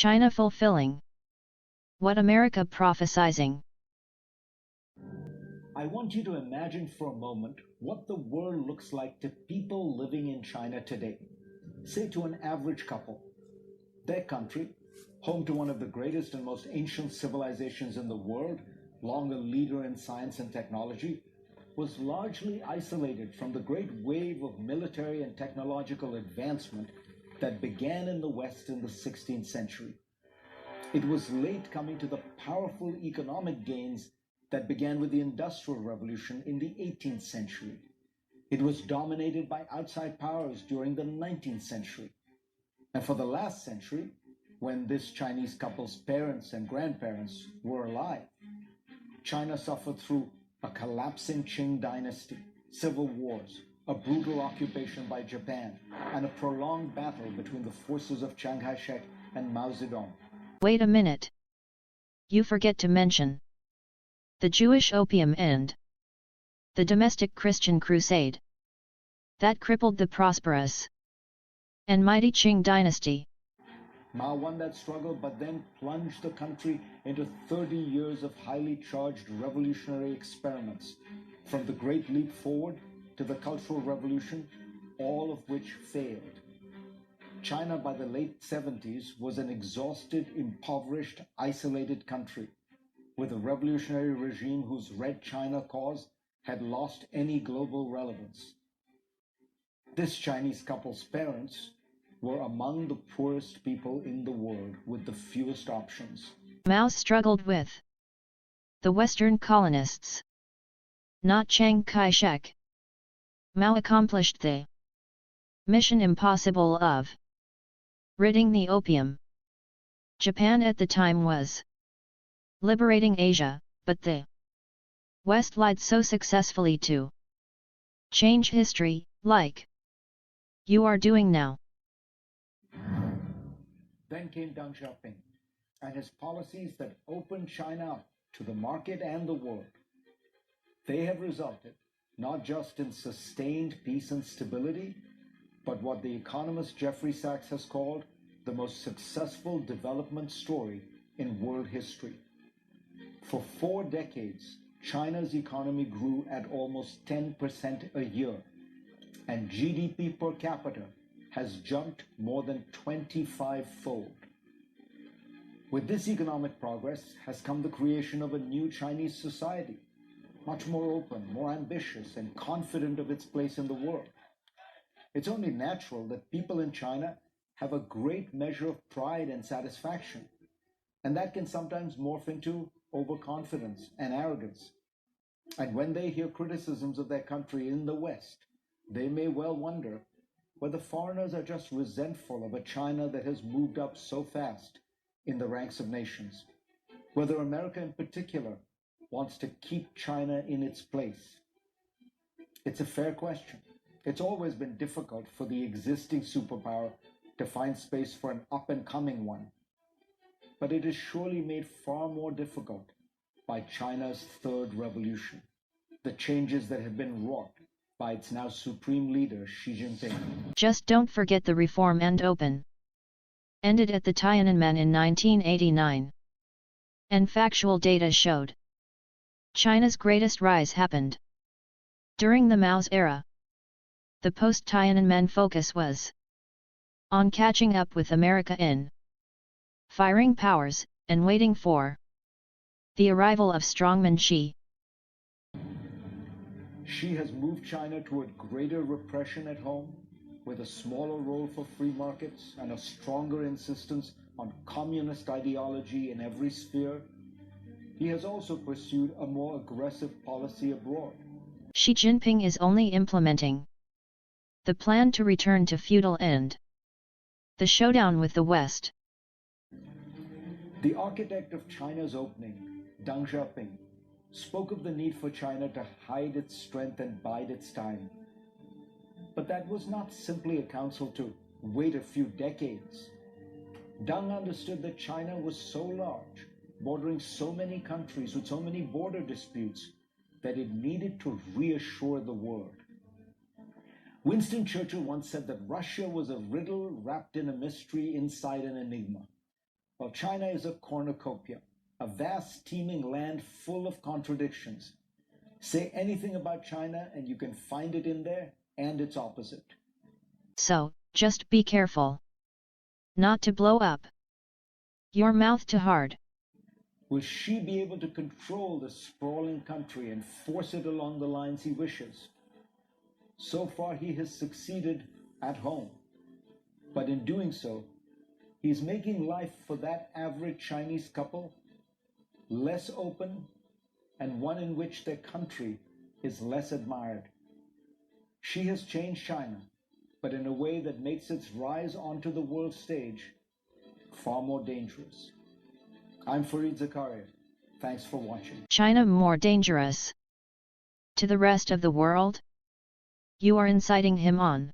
China fulfilling what America prophesizing. I want you to imagine for a moment what the world looks like to people living in China today. Say to an average couple. Their country, home to one of the greatest and most ancient civilizations in the world, long a leader in science and technology, was largely isolated from the great wave of military and technological advancement that began in the West in the 16th century. It was late coming to the powerful economic gains that began with the Industrial Revolution in the 18th century. It was dominated by outside powers during the 19th century. And for the last century, when this Chinese couple's parents and grandparents were alive, China suffered through a collapsing Qing Dynasty, civil wars, a brutal occupation by Japan, and a prolonged battle between the forces of Chiang Kai-shek and Mao Zedong. Wait a minute. You forget to mention the Jewish opium and the domestic Christian crusade that crippled the prosperous and mighty Qing Dynasty. Mao won that struggle, but then plunged the country into 30 years of highly charged revolutionary experiments, from the Great Leap Forward to the Cultural Revolution, all of which failed. China by the late 70s was an exhausted, impoverished, isolated country, with a revolutionary regime whose Red China cause had lost any global relevance. This Chinese couple's parents were among the poorest people in the world with the fewest options. Mao struggled with the Western colonists, not Chiang Kai-shek. Mao accomplished the mission impossible of ridding the opium. Japan at the time was liberating Asia, but the West lied so successfully to change history, like you are doing now. Then came Deng Xiaoping and his policies that opened China up to the market and the world. They have resulted not just in sustained peace and stability, but what the economist Jeffrey Sachs has called the most successful development story in world history. For 4 decades, China's economy grew at almost 10% a year, and GDP per capita has jumped more than 25-fold. With this economic progress has come the creation of a new Chinese society, much more open, more ambitious, and confident of its place in the world. It's only natural that people in China have a great measure of pride and satisfaction, and that can sometimes morph into overconfidence and arrogance. And when they hear criticisms of their country in the West, they may well wonder whether foreigners are just resentful of a China that has moved up so fast in the ranks of nations, whether America in particular wants to keep China in its place. It's a fair question. It's always been difficult for the existing superpower to find space for an up-and-coming one, but it is surely made far more difficult by China's third revolution, the changes that have been wrought by its now supreme leader, Xi Jinping. Just don't forget the reform and open ended at the Tiananmen in 1989. And factual data showed China's greatest rise happened during the Mao's era. The post-Tiananmen focus was on catching up with America in firing powers, and waiting for the arrival of strongman Xi. Xi has moved China toward greater repression at home, with a smaller role for free markets and a stronger insistence on communist ideology in every sphere. He has also pursued a more aggressive policy abroad. Xi Jinping is only implementing the plan to return to feudal and the showdown with the West. The architect of China's opening, Deng Xiaoping, spoke of the need for China to hide its strength and bide its time. But that was not simply a counsel to wait a few decades. Deng understood that China was so large, bordering so many countries with so many border disputes, that it needed to reassure the world. Winston Churchill once said that Russia was a riddle wrapped in a mystery inside an enigma. Well, China is a cornucopia, a vast teeming land full of contradictions. Say anything about China and you can find it in there, and its opposite. So, just be careful. Not to blow up your mouth too hard. Will she be able to control the sprawling country and force it along the lines he wishes? So far he has succeeded at home, but in doing so, he's making life for that average Chinese couple less open and one in which their country is less admired. She has changed China, but in a way that makes its rise onto the world stage far more dangerous. I'm Fareed Zakaria. Thanks for watching. China more dangerous to the rest of the world? You are inciting him on.